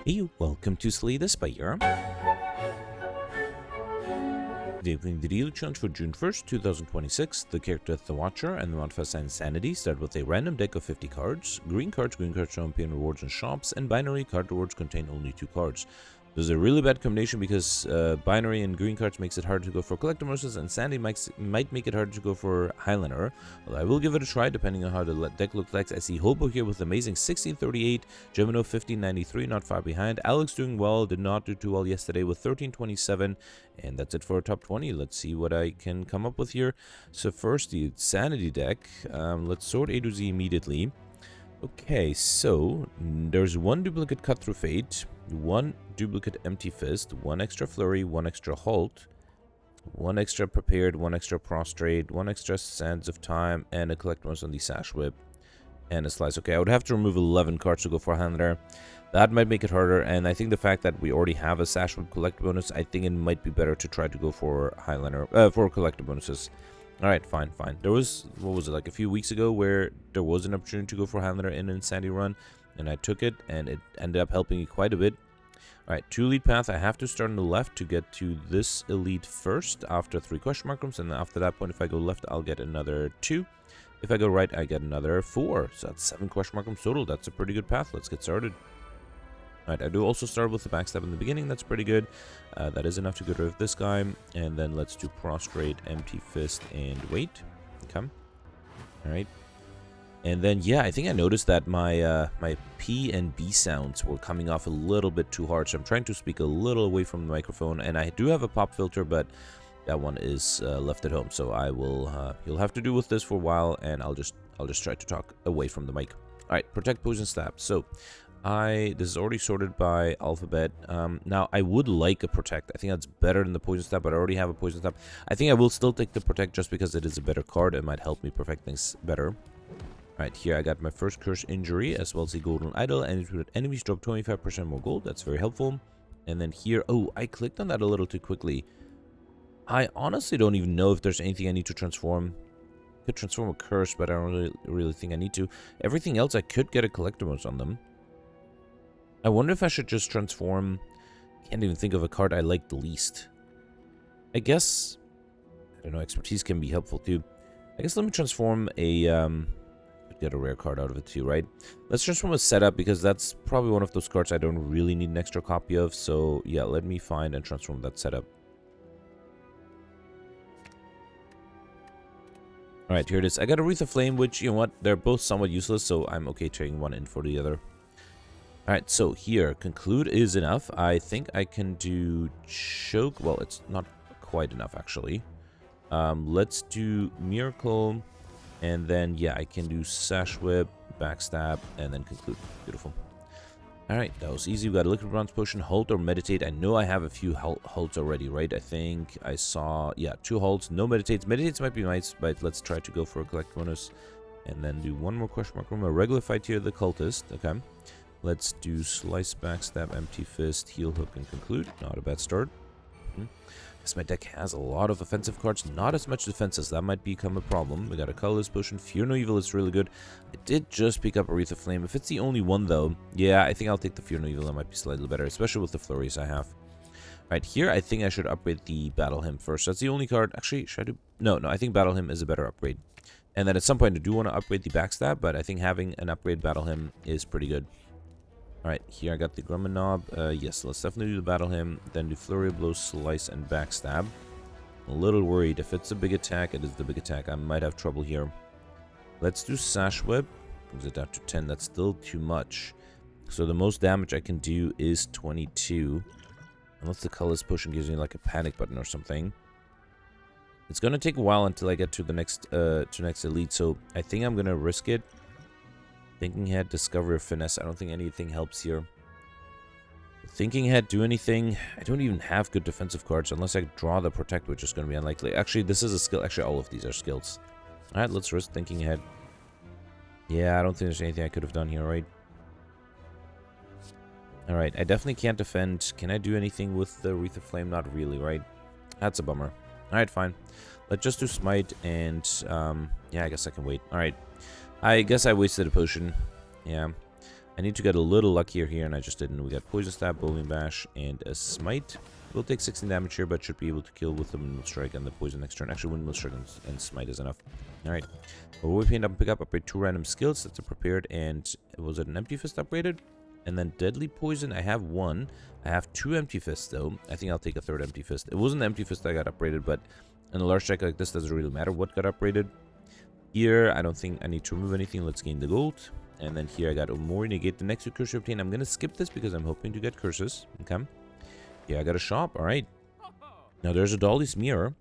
Hey, welcome to Slay the Spire. The daily challenge for June 1st, 2026. The character The Watcher and the modifier Insanity start with a random deck of 50 cards. Green cards don't appear in rewards in shops, and binary card rewards contain only 2 cards. This is a really bad combination because binary and green cards makes it hard to go for collector monsters, and Sandy might make it harder to go for Highlander. Well, I will give it a try depending on how the deck looks like. I see Hobo here with amazing 1638, Gemino 1593, not far behind. Alex doing well, did not do too well yesterday with 1327, and that's it for top 20. Let's see what I can come up with here. So first, the Sanity deck. Let's sort A to Z immediately. Okay, so there's one duplicate Cut Through Fate, one duplicate Empty Fist, one extra Flurry, one extra Halt, one extra Prepared, one extra Prostrate, one extra Sands of Time, and a Collect Monster on the Sash Whip, and a Slice. Okay, I would have to remove 11 cards to go for Highlander. That might make it harder, and I think the fact that we already have a Sash Whip Collect bonus, I think it might be better to try to go for Highlander, for Collector bonuses. Alright, fine. There was, what was it, like a few weeks ago where there was an opportunity to go for Highlander in an Insanity run, and I took it, and it ended up helping me quite a bit. Alright, 2 elite path. I have to start on the left to get to this elite first after 3 question mark rooms, and after that point, if I go left, I'll get another 2. If I go right, I get another 4. So that's 7 question mark rooms total. That's a pretty good path. Let's get started. Alright, I do also start with the backstab in the beginning. That's pretty good. That is enough to get rid of this guy. And then let's do Prostrate, Empty Fist, and wait. Okay. Alright. And then, yeah, I think I noticed that my my P and B sounds were coming off a little bit too hard. So I'm trying to speak a little away from the microphone. And I do have a pop filter, but that one is left at home. So I will, you'll have to do with this for a while. And I'll just try to talk away from the mic. Alright, Protect, Poison, Stab. So this is already sorted by alphabet. Now I would like a Protect. I think that's better than the Poison Stab, but I already have a Poison Stab. I think I will still take the Protect just because it is a better card. It might help me perfect things better. Alright, here I got my first Curse Injury as well as the Golden Idol, and enemies drop 25% more gold. That's very helpful. And then here, oh, I clicked on that a little too quickly. I honestly don't even know if there's anything I need to transform. Could transform a Curse, but I don't really think I need to. Everything else I could get a Collector Bonus on them. I wonder if I should just transform. Can't even think of a card I like the least. I guess, I don't know, Expertise can be helpful too. I guess let me transform a, could get a rare card out of it too, right? Let's transform a Setup because that's probably one of those cards I don't really need an extra copy of. So yeah, let me find and transform that Setup. Alright, here it is. I got a Wreath of Flame, which, you know what, they're both somewhat useless, so I'm okay trading one in for the other. Alright, so here, Conclude is enough. I think I can do Choke. Well, it's not quite enough, actually. Let's do Miracle. And then, yeah, I can do Sash Whip, Backstab, and then Conclude. Beautiful. Alright, that was easy. We got a Liquid Bronze Potion, Halt or Meditate. I know I have a few halts already, right? I think I saw, yeah, 2 halts, no Meditates. Meditates might be nice, but let's try to go for a Collect bonus. And then do one more question mark room. A regular fight here, the Cultist. Okay. Let's do Slice, Backstab, Empty Fist, Heal, Hook, and Conclude. Not a bad start. Guess my deck has a lot of offensive cards, not as much defenses. That might become a problem. We got a Colorless Potion. Fear No Evil is really good. I did just pick up a Wreath of Flame. If it's the only one, though, yeah, I think I'll take the Fear No Evil. That might be slightly better, especially with the flurries I have. Right here, I think I should upgrade the Battle Hymn first. That's the only card. Actually, should I do? No, I think Battle Hymn is a better upgrade. And then at some point, I do want to upgrade the Backstab, but I think having an upgrade Battle Hymn is pretty good. Alright, here I got the Grumman Knob. Yes, let's definitely do the Battle Hymn. Then do Flurry of Blows, Slice, and Backstab. A little worried. If it's a big attack, it is the big attack. I might have trouble here. Let's do Sash Whip. Brings it down to 10. That's still too much. So the most damage I can do is 22. Unless the Colorless Potion gives me like a panic button or something. It's going to take a while until I get to the next elite. So I think I'm going to risk it. Thinking Head, Discovery, or Finesse. I don't think anything helps here. Thinking Head, do anything. I don't even have good defensive cards unless I draw the Protect, which is going to be unlikely. Actually, this is a skill. Actually, all of these are skills. Alright, let's risk Thinking Head. Yeah, I don't think there's anything I could have done here, right? Alright, I definitely can't defend. Can I do anything with the Wreath of Flame? Not really, right? That's a bummer. Alright, fine. Let's just do Smite and, yeah, I guess I can wait. Alright. I guess I wasted a potion. Yeah. I need to get a little luckier here, and I just didn't. We got Poison Stab, Bowling Bash, and a Smite. We'll take 16 damage here, but should be able to kill with the Windmill Strike and the Poison next turn. Actually, Windmill Strike and Smite is enough. Alright. Well, we pick up, upgrade 2 random skills. That's a prepared, and was it an Empty Fist upgraded? And then Deadly Poison, I have 1. I have 2 Empty Fists, though. I think I'll take a 3rd Empty Fist. It wasn't the Empty Fist that got upgraded, but in a large strike like this, doesn't really matter what got upgraded. Here, I don't think I need to remove anything. Let's gain the gold. And then here I got Omori, negate the next 2 curses obtained. I'm going to skip this because I'm hoping to get curses. Okay. Yeah, I got a shop. Alright. Now there's a Dolly's Mirror.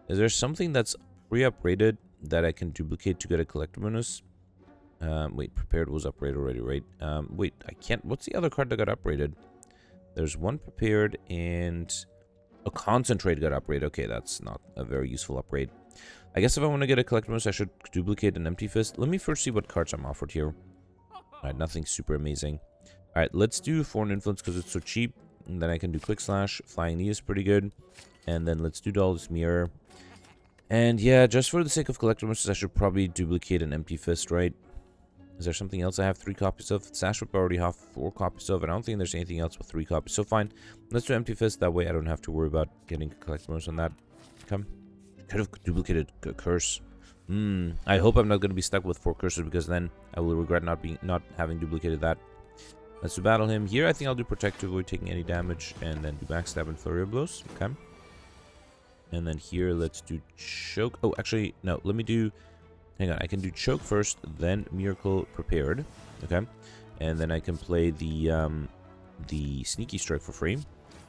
Is there something that's pre-upgraded that I can duplicate to get a collector bonus? Wait, prepared was upgraded already, right? Wait, I can't. What's the other card that got upgraded? There's one prepared and a concentrate got upgraded. Okay, that's not a very useful upgrade. I guess if I want to get a collector bonus, I should duplicate an Empty Fist. Let me first see what cards I'm offered here. Alright, nothing super amazing. Alright, let's do Foreign Influence because it's so cheap. And then I can do Quick Slash. Flying Knee is pretty good. And then let's do Doll's Mirror. And yeah, just for the sake of collector bonuses, I should probably duplicate an Empty Fist, right? Is there something else I have 3 copies of? Sash Whip I already have 4 copies of. And I don't think there's anything else with 3 copies. So fine. Let's do Empty Fist. That way I don't have to worry about getting a collector bonus on that. Come. Could have duplicated a curse. I hope I'm not going to be stuck with 4 curses because then I will regret not having duplicated that. Let's do battle him. Here I think I'll do protect to avoid taking any damage and then do backstab and flurry of blows. Okay. And then here let's do choke. Oh, actually no, let me do, hang on, I can do choke first, then miracle prepared. Okay. And then I can play the sneaky strike for free.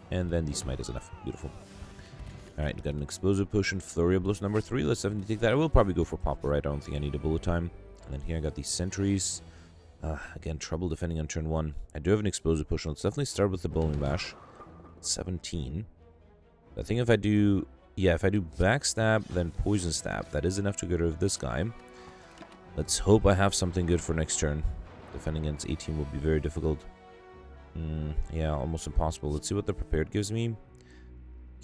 And then the smite is enough. Beautiful. Alright, got an explosive potion, flurry of blows number 3. Let's definitely take that. I will probably go for popper, right? I don't think I need a bullet time. And then here I got these sentries. Again, trouble defending on turn 1. I do have an explosive potion. Let's definitely start with the bowling bash. 17. I think if I do, yeah, if I do backstab, then poison stab, that is enough to get rid of this guy. Let's hope I have something good for next turn. Defending against 18 will be very difficult. Yeah, almost impossible. Let's see what the prepared gives me.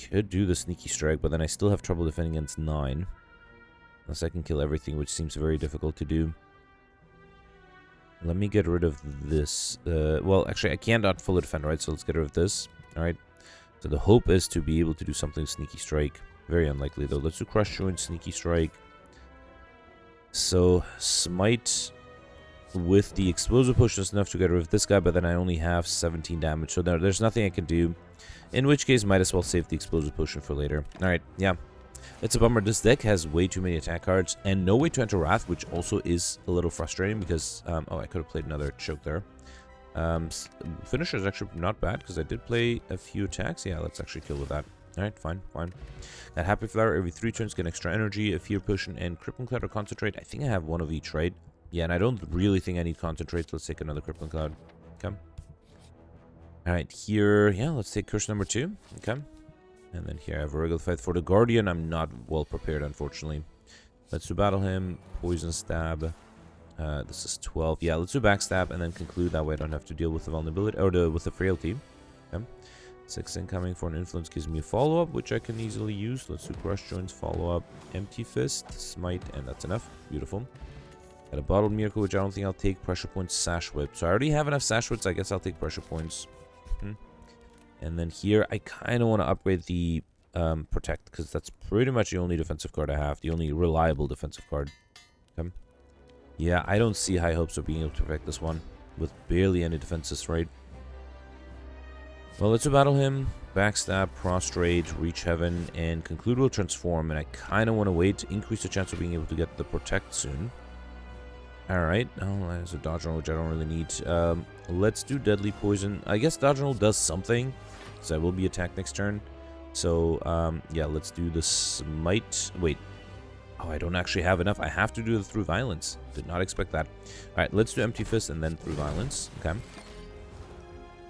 Could do the sneaky strike, but then I still have trouble defending against 9. Unless I can kill everything, which seems very difficult to do. Let me get rid of this. Well, actually, I cannot fully defend, right? So let's get rid of this. Alright. So the hope is to be able to do something sneaky strike. Very unlikely, though. Let's do crush joint, sneaky strike. So, smite with the explosive potion is enough to get rid of this guy, but then I only have 17 damage. So there's nothing I can do. In which case, might as well save the explosive potion for later. Alright, yeah. It's a bummer. This deck has way too many attack cards and no way to enter Wrath, which also is a little frustrating because... oh, I could have played another choke there. Finisher is actually not bad because I did play a few attacks. Yeah, let's actually kill with that. Alright, fine. That Happy Flower, every 3 turns get extra energy, a Fear Potion, and Crippling Cloud or Concentrate. I think I have one of each, right? Yeah, and I don't really think I need Concentrate, so let's take another Crippling Cloud. Okay. Alright, here... Yeah, let's take Curse number 2. Okay. And then here I have a regular fight for the Guardian. I'm not well prepared, unfortunately. Let's do battle him. Poison stab. This is 12. Yeah, let's do backstab and then conclude. That way I don't have to deal with the vulnerability or with the frailty. Okay. 6 incoming for an influence gives me a follow-up, which I can easily use. Let's do crush joints, follow-up, empty fist, smite, and that's enough. Beautiful. Got a bottled miracle, which I don't think I'll take. Pressure points, sash whip. So I already have enough sash whips. I guess I'll take pressure points. And then here, I kind of want to upgrade the protect, because that's pretty much the only defensive card I have. The only reliable defensive card. Okay. Yeah, I don't see high hopes of being able to protect this one with barely any defenses, right? Well, let's battle him. Backstab, prostrate, reach heaven, and conclude will transform. And I kind of want to wait to increase the chance of being able to get the protect soon. Alright, oh, there's a dodge roll, which I don't really need. Let's do deadly poison. I guess dodge roll does something, so I will be attacked next turn. So, yeah, let's do the smite. Wait. Oh, I don't actually have enough. I have to do the through violence. Did not expect that. Alright, let's do empty fist and then through violence. Okay.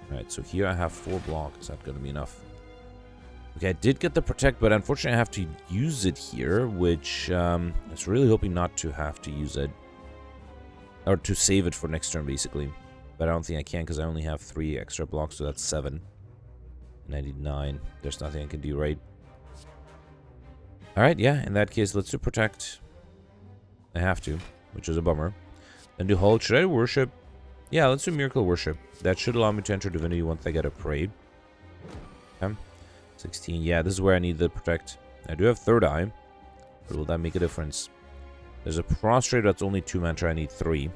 Alright, so here I have 4 blocks. Is that going to be enough? Okay, I did get the protect, but unfortunately I have to use it here, which I was really hoping not to have to use it. Or to save it for next turn, basically. But I don't think I can, because I only have 3 extra blocks, so that's 7. And I need 9. There's nothing I can do, right? Alright, yeah, in that case, let's do protect. I have to, which is a bummer. Then do hold. Should I worship? Yeah, let's do Miracle Worship. That should allow me to enter Divinity once I get a Parade. Okay. 16. Yeah, this is where I need the Protect. I do have Third Eye, but will that make a difference? There's a Prostrate that's only 2 mantra. I need 3.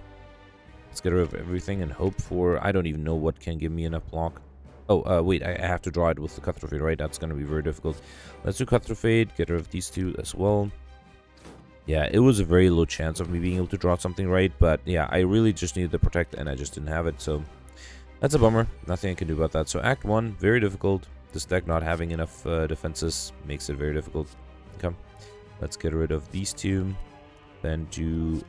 Let's get rid of everything and hope for... I don't even know what can give me enough block. Oh, wait, I have to draw it with the Cutthroat Fade, right? That's going to be very difficult. Let's do Cutthroat Fade, get rid of these 2 as well. Yeah, it was a very low chance of me being able to draw something right, but yeah, I really just needed the Protect, and I just didn't have it, so that's a bummer. Nothing I can do about that. So Act 1, very difficult. This deck not having enough defenses makes it very difficult. Okay, let's get rid of these 2. Then do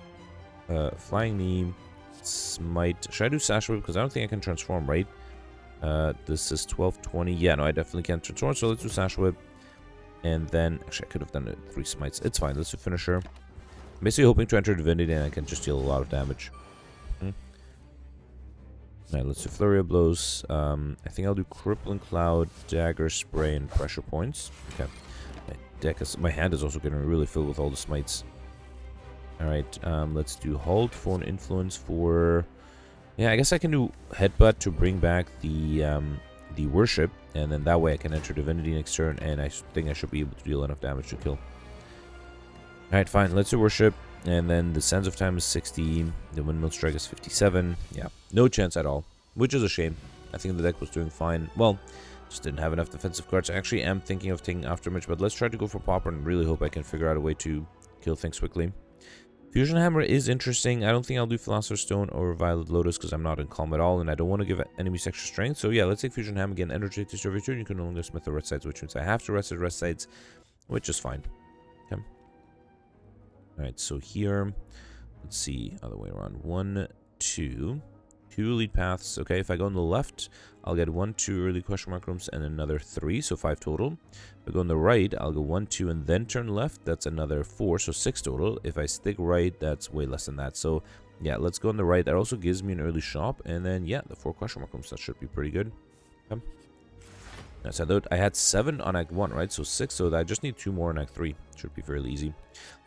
Flying Knee, Smite. Should I do Sash Whip? Because I don't think I can transform, right? This is 12, 20. Yeah, no, I definitely can't transform, so let's do Sash Whip. And then, actually, I could have done it 3 Smites. It's fine, let's do Finisher. I'm basically hoping to enter Divinity and I can just deal a lot of damage. Alright, let's do Flurry of Blows. I think I'll do Crippling Cloud, Dagger, Spray, and Pressure Points. Okay. My hand is also getting really filled with all the Smites. Alright, let's do Halt for an Influence for... Yeah, I guess I can do Headbutt to bring back the Worship, and then that way I can enter Divinity next turn, and I think I should be able to deal enough damage to kill. Alright, fine, let's do Worship, and then the Sands of Time is 60, the Windmill Strike is 57, yeah, no chance at all, which is a shame. I think the deck was doing fine. Well, just didn't have enough defensive cards. I actually am thinking of taking Afterimage, but let's try to go for Pauper and really hope I can figure out a way to kill things quickly. Fusion Hammer is interesting. I don't think I'll do Philosopher's Stone or Violet Lotus because I'm not in calm at all, and I don't want to give enemies extra strength. So yeah, let's take Fusion Hammer again. Energy to serve your turn. You can no longer smith the rest sides, which means I have to rest the rest sides, which is fine. Okay. Alright, so here, let's see, other way around. 1, 2. 2 lead paths. Okay, if I go on the left, I'll get 1, 2 early question mark rooms and another 3, so 5 total. If I go on the right, I'll go 1, 2, and then turn left. That's another 4, so 6 total. If I stick right, that's way less than that. So yeah, let's go on the right. That also gives me an early shop, and then yeah, the 4 question mark rooms. That should be pretty good. Okay. So I had 7 on Act 1, right? So 6, so I just need 2 more on Act 3. Should be fairly easy.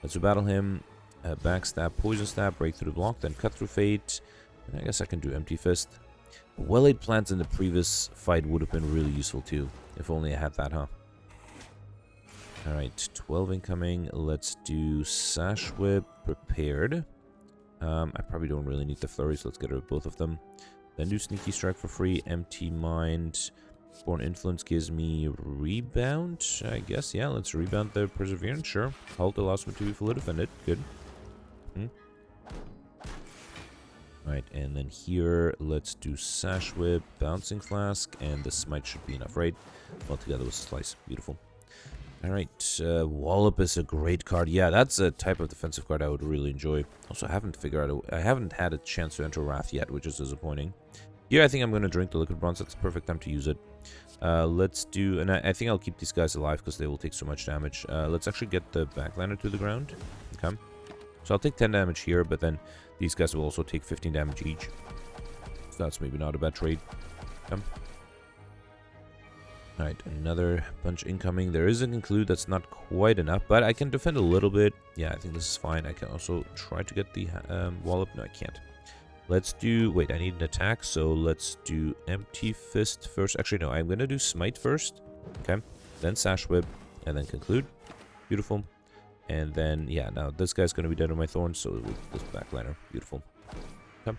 Let's battle him. Backstab, Poison Stab, break through the block, then cut through Fate. And I guess I can do Empty Fist. Well-laid plans in the previous fight would have been really useful too. If only I had that, huh? Alright, 12 incoming. Let's do Sash Whip prepared. I probably don't really need the flurry, so let's get rid of both of them. Then do Sneaky Strike for free. Empty Mind. Born Influence gives me Rebound, I guess. Yeah, let's rebound the Perseverance, sure. Halt allows me to be fully defended. Good. Right, and then here, let's do Sash Whip, Bouncing Flask, and the Smite should be enough, right? All together with Slice. Beautiful. Alright, Wallop is a great card. Yeah, that's a type of defensive card I would really enjoy. Also, I haven't had a chance to enter Wrath yet, which is disappointing. Here, I think I'm going to drink the Liquid Bronze. That's the perfect time to use it. Let's do, and I think I'll keep these guys alive because they will take so much damage. Let's actually get the Backliner to the ground. Okay. So I'll take 10 damage here, but then these guys will also take 15 damage each. So that's maybe not a bad trade. Okay. Alright, another bunch incoming. There is a Conclude that's not quite enough, but I can defend a little bit. Yeah, I think this is fine. I can also try to get the Wallop. No, I can't. Let's do... Wait, I need an attack, so let's do Empty Fist first. Actually, no, I'm going to do Smite first. Okay. Then Sash Whip, and then Conclude. Beautiful. And then, yeah, now this guy's going to be dead on my Thorns, so with this Backliner. Beautiful. Okay.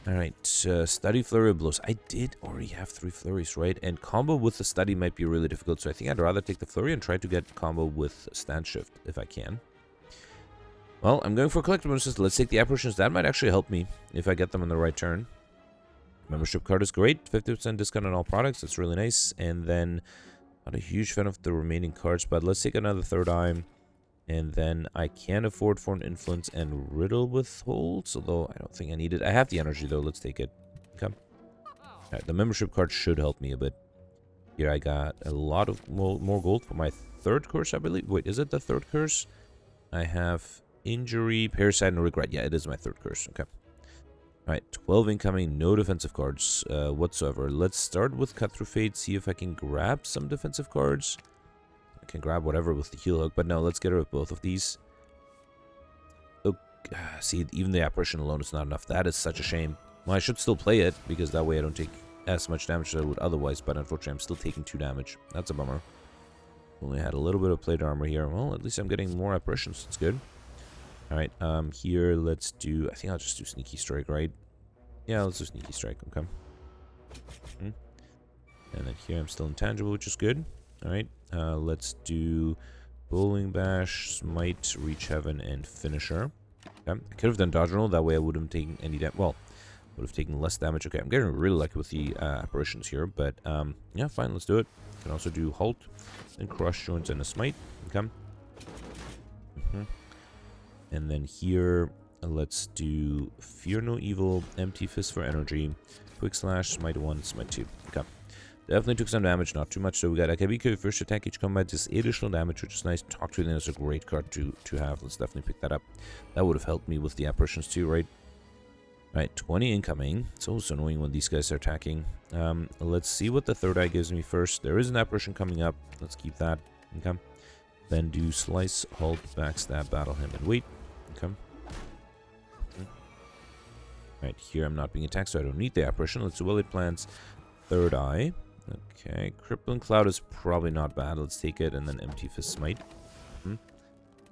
Alright, Study Flurry of Blows. I did already have 3 Flurries, right? And combo with the Study might be really difficult, so I think I'd rather take the Flurry and try to get combo with Stand Shift, if I can. Well, I'm going for Collector Bonuses. Let's take the Apparitions. That might actually help me if I get them on the right turn. Membership card is great. 50% discount on all products. That's really nice. And then, not a huge fan of the remaining cards, but let's take another Third Eye. And then I can afford for an Influence and Riddle Withholds, although I don't think I need it. I have the energy, though. Let's take it. Okay. Alright, the membership card should help me a bit. Here I got a lot of more gold for my 3rd curse, I believe. Wait, is it the 3rd curse? I have Injury, Parasite, and Regret. Yeah, it is my 3rd curse. Okay. Alright, 12 incoming. No defensive cards whatsoever. Let's start with Cut Through Fate. See if I can grab some defensive cards. I can grab whatever with the Heal Hook, but no, let's get rid of both of these. Oh, see, even the Apparition alone is not enough. That is such a shame. Well, I should still play it, because that way I don't take as much damage as I would otherwise, but unfortunately I'm still taking 2 damage. That's a bummer. Only had a little bit of plate armor here. Well, at least I'm getting more apparitions. It's good. Alright, here, let's do... I think I'll just do Sneaky Strike, right? Yeah, let's do Sneaky Strike, okay. And then here I'm still intangible, which is good. Alright, let's do Bowling Bash, Smite, Reach Heaven, and Finisher. Okay, I could have done Dodge Roll, that way I wouldn't have taken any damage. Well, would have taken less damage. Okay, I'm getting really lucky with the apparitions here, but yeah, fine, let's do it. Can also do Halt, and Crush Joints, and a Smite. Okay. And then here, let's do Fear No Evil, Empty Fist for energy, Quick Slash, Smite 1, Smite 2. Okay. Definitely took some damage, not too much. So we got Akabiko, first attack each combat, just additional damage, which is nice. Talk to them is a great card to have. Let's definitely pick that up. That would have helped me with the apparitions too, right? Alright, 20 incoming. It's always annoying when these guys are attacking. Let's see what the third eye gives me first. There is an apparition coming up. Let's keep that. Okay. Then do Slice, Halt, Backstab, Battle Him, and wait. Okay. Alright, here I'm not being attacked, so I don't need the apparition. Let's do Willet Plants. Third eye. Okay, Crippling Cloud is probably not bad. Let's take it, and then Empty Fist Smite.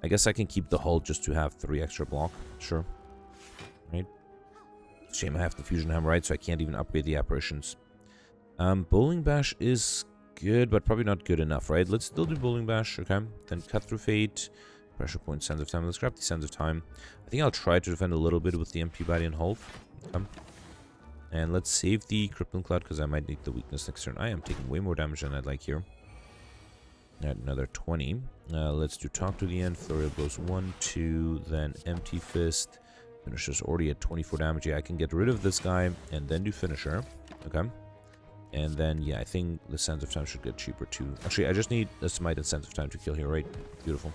I guess I can keep the Halt just to have 3 extra block. Sure. Right. Shame I have the Fusion Hammer, right? So I can't even upgrade the apparitions. Bowling Bash is good, but probably not good enough, right? Let's still do Bowling Bash, okay? Then Cut Through Fate. Pressure Point, Sands of Time. Let's grab the Sands of Time. I think I'll try to defend a little bit with the Empty Body and Halt. Okay. And let's save the Crippling Cloud, because I might need the weakness next turn. I am taking way more damage than I'd like here. At another 20. Let's do Talk to the End. Flurry of Blows 1, 2, then Empty Fist. Finisher's already at 24 damage. Yeah, I can get rid of this guy and then do Finisher. Okay. And then, yeah, I think the Sands of Time should get cheaper too. Actually, I just need a Smite and Sands of Time to kill here, right? Beautiful.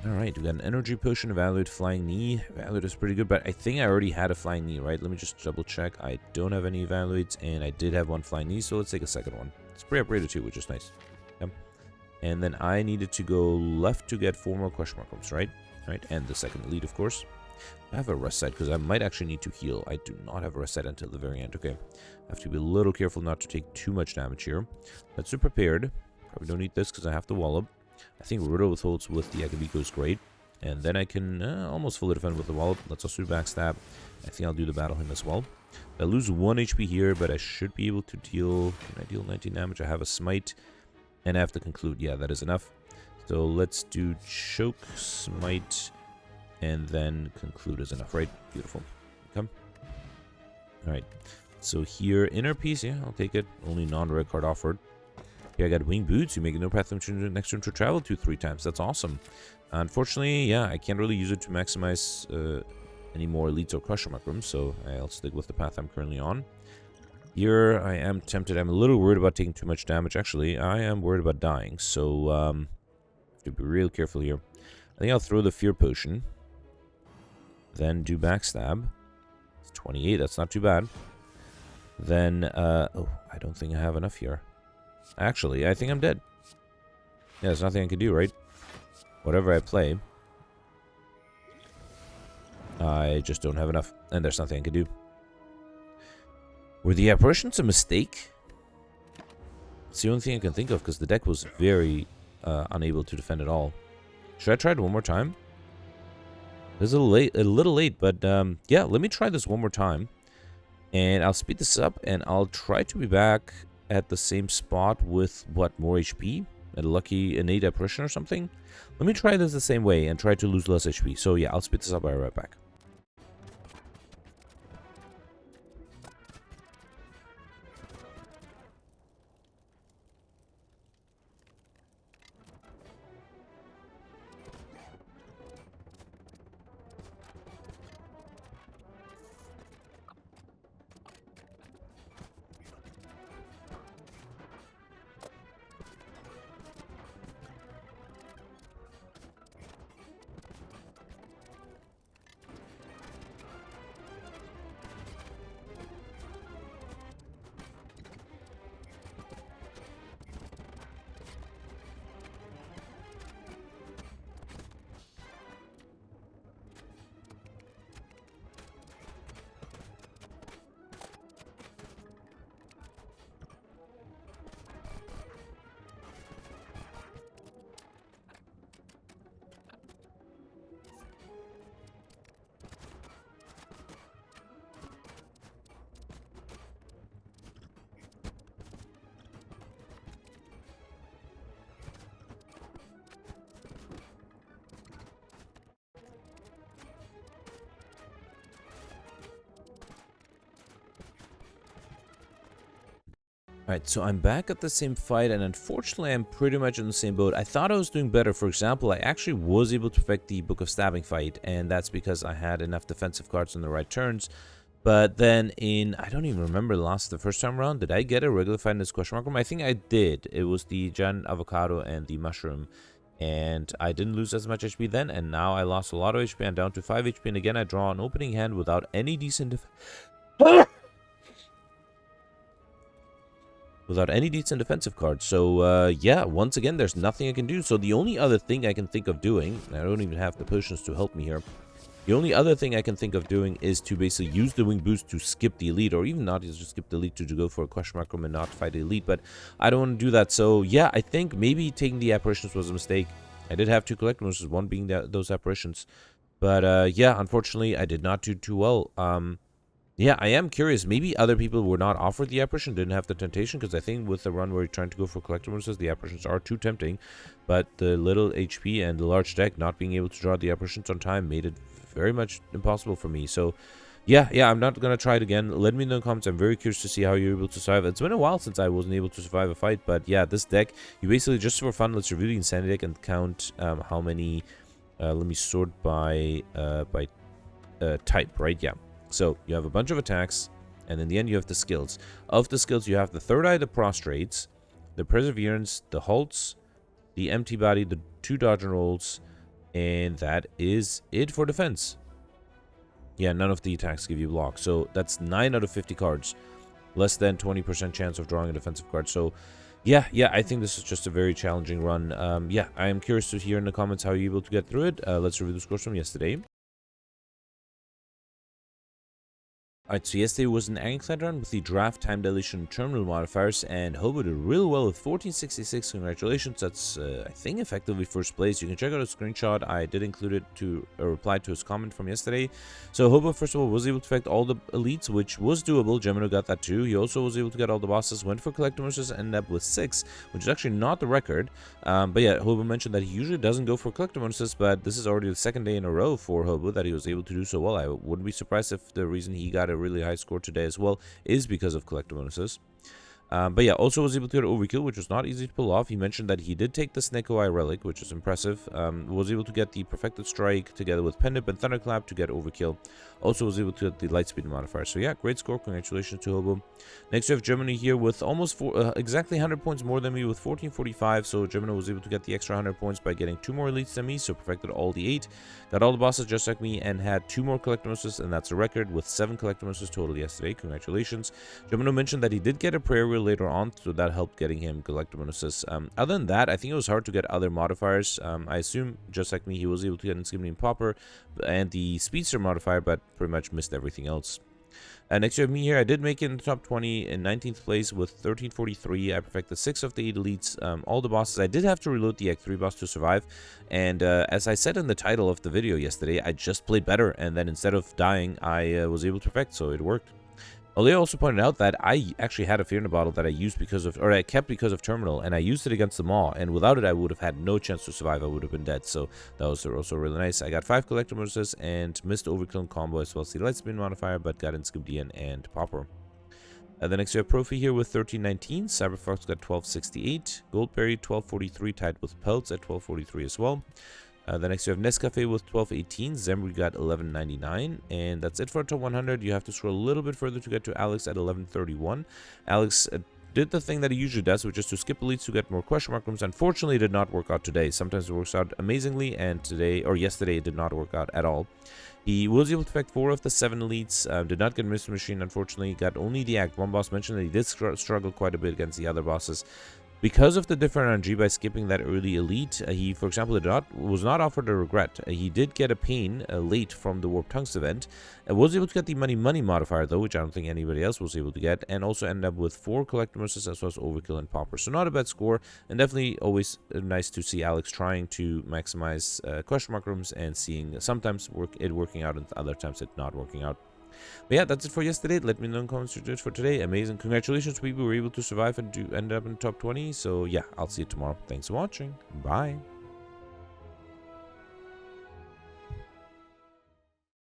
Alright, we got an Energy Potion, Evaluate Flying Knee. Evaluate is pretty good, but I think I already had a Flying Knee, right? Let me just double check. I don't have any Evaluates, and I did have one Flying Knee, so let's take a second one. It's pre-upgraded too, which is nice. Okay. And then I needed to go left to get 4 more question mark rooms, right? Right, and the second lead, of course. I have a rest side, because I might actually need to heal. I do not have a rest side until the very end. Okay, I have to be a little careful not to take too much damage here. Let's do Prepared. Probably don't need this, because I have to Wallop. I think Riddle Withholds with the Akabiko is great. And then I can almost fully defend with the Wallop. Let's also do Backstab. I think I'll do the Battle Hymn as well. I lose 1 HP here, but I should be able to deal... Can I deal 19 damage? I have a Smite. And I have to conclude. Yeah, that is enough. So let's do Choke, Smite, and then conclude is enough, right? Beautiful. Okay. Alright. So here, Inner Peace. Yeah, I'll take it. Only non-rare card offered. Here I got Wing Boots. You make no path from next turn to travel 2-3 times. That's awesome. Unfortunately, yeah, I can't really use it to maximize any more elites or crusher macrums, so I'll stick with the path I'm currently on. Here I am tempted. I'm a little worried about taking too much damage. Actually, I am worried about dying, so I have to be real careful here. I think I'll throw the Fear Potion. Then do Backstab. It's 28. That's not too bad. Then, oh, I don't think I have enough here. Actually, I think I'm dead. Yeah, there's nothing I can do, right? Whatever I play, I just don't have enough. And there's nothing I can do. Were the apparitions a mistake? It's the only thing I can think of, because the deck was very unable to defend at all. Should I try it one more time? It's a little late, but yeah, let me try this one more time. And I'll speed this up, and I'll try to be back at the same spot with, what, more HP? A lucky innate apparition or something? Let me try this the same way and try to lose less HP. So yeah, I'll speed this up. I'll be right back. Alright, so I'm back at the same fight, and unfortunately I'm pretty much in the same boat. I thought I was doing better. For example, I actually was able to perfect the Book of Stabbing fight, and that's because I had enough defensive cards on the right turns. But then I don't even remember the first time around, did I get a regular fight in this question mark room? I think I did. It was the giant avocado and the mushroom, and I didn't lose as much HP then, and now I lost a lot of HP. I'm down to 5 HP, and again I draw an opening hand without any decent defensive cards. So yeah, once again there's nothing I can do. So the only other thing I can think of doing, and I don't even have the potions to help me here, the only other thing I can think of doing is to basically use the wing boost to skip the elite, or even not just skip the elite, to go for a question mark room and not fight the elite. But I don't want to do that. So yeah, I think maybe taking the apparitions was a mistake. I did have 2 collectibles, one being those apparitions, but yeah, unfortunately I did not do too well. Yeah, I am curious. Maybe other people were not offered the apparition, didn't have the temptation, because I think with the run where you're trying to go for collector bonuses, the apparitions are too tempting. But the little HP and the large deck not being able to draw the apparitions on time made it very much impossible for me. So yeah, I'm not going to try it again. Let me know in the comments. I'm very curious to see how you're able to survive. It's been a while since I wasn't able to survive a fight, but yeah, this deck, you basically, just for fun, let's review the Insanity deck and count how many, let me sort by type, right? Yeah. So you have a bunch of attacks, and in the end you have the skills. Of the skills, you have the Third Eye, the Prostrates, the Perseverance, the Halts, the Empty Body, the 2 dodge and rolls, and that is it for defense. Yeah, none of the attacks give you block. So that's 9 out of 50 cards. Less than 20% chance of drawing a defensive card. So yeah, I think this is just a very challenging run. Yeah, I am curious to hear in the comments how you're able to get through it. Let's review the scores from yesterday. Alright, so yesterday was an Ironclad run with the draft, time dilation, terminal modifiers, and Hobo did real well with 1466. Congratulations, that's I think effectively first place. You can check out a screenshot. I did include it to reply to his comment from yesterday. So Hobo, first of all, was able to affect all the elites, which was doable. Gemino got that too. He also was able to get all the bosses, went for collector bonuses, ended up with 6, which is actually not the record. But yeah, Hobo mentioned that he usually doesn't go for collector bonuses, but this is already the 2nd day in a row for Hobo that he was able to do so well. I wouldn't be surprised if the reason he got a really high score today as well is because of collector bonuses. But yeah, also was able to get Overkill, which was not easy to pull off. He mentioned that he did take the Snake Eye Relic, which is impressive. Was able to get the Perfected Strike together with Pendip and Thunderclap to get Overkill. Also was able to get the Lightspeed modifier. So yeah, great score. Congratulations to Hobo. Next we have Gemini here with almost exactly 100 points more than me with 1445. So Gemini was able to get the extra 100 points by getting 2 more elites than me. So perfected all the 8. Got all the bosses just like me and had 2 more collector bonuses, and that's a record with 7 collector bonuses total yesterday. Congratulations. Gemini mentioned that he did get a prayer wheel later on, so that helped getting him collector bonuses. Other than that, I think it was hard to get other modifiers. I assume, just like me, he was able to get Insignia and Popper and the Speedster modifier, but pretty much missed everything else. Next you have me here. I did make it in the top 20 in 19th place with 1343. I perfected 6 of the 8 elites. All the bosses. I did have to reload the Act 3 boss to survive. And as I said in the title of the video yesterday, I just played better. And then instead of dying, I was able to perfect, so it worked. Olea also pointed out that I actually had a Fear in a Bottle that I used I kept because of Terminal, and I used it against the Maw, and without it I would have had no chance to survive. I would have been dead, so that was also really nice. I got 5 collector bonuses and missed Overkill and combo as well as the Lightspeed modifier, but got in Skibdian and Popper. The next we have Profi here with 1319, Cyberfox got 1268, Goldberry 1243 tied with Pelts at 1243 as well. The next you have Nescafe with 1218, Zembri got 1199, and that's it for top 100. You have to scroll a little bit further to get to Alex at 1131. Alex did the thing that he usually does, which is to skip elites to get more question mark rooms. Unfortunately, it did not work out today. Sometimes it works out amazingly, and yesterday it did not work out at all. He was able to affect 4 of the 7 elites, did not get Mr. Machine, unfortunately, got only the Act. One boss mentioned that he did struggle quite a bit against the other bosses. Because of the different RNG by skipping that early elite, he, for example, was not offered a regret. He did get a pain late from the Warp Tongues event. Was able to get the Money modifier, though, which I don't think anybody else was able to get, and also ended up with 4 collector bonuses as well as Overkill and Popper. So not a bad score, and definitely always nice to see Alex trying to maximize question mark rooms and seeing sometimes it working out and other times it not working out. But yeah, that's it for yesterday. Let me know in the comments what you did for today. Amazing. Congratulations, people were able to survive and end up in the top 20. So yeah, I'll see you tomorrow. Thanks for watching. Bye.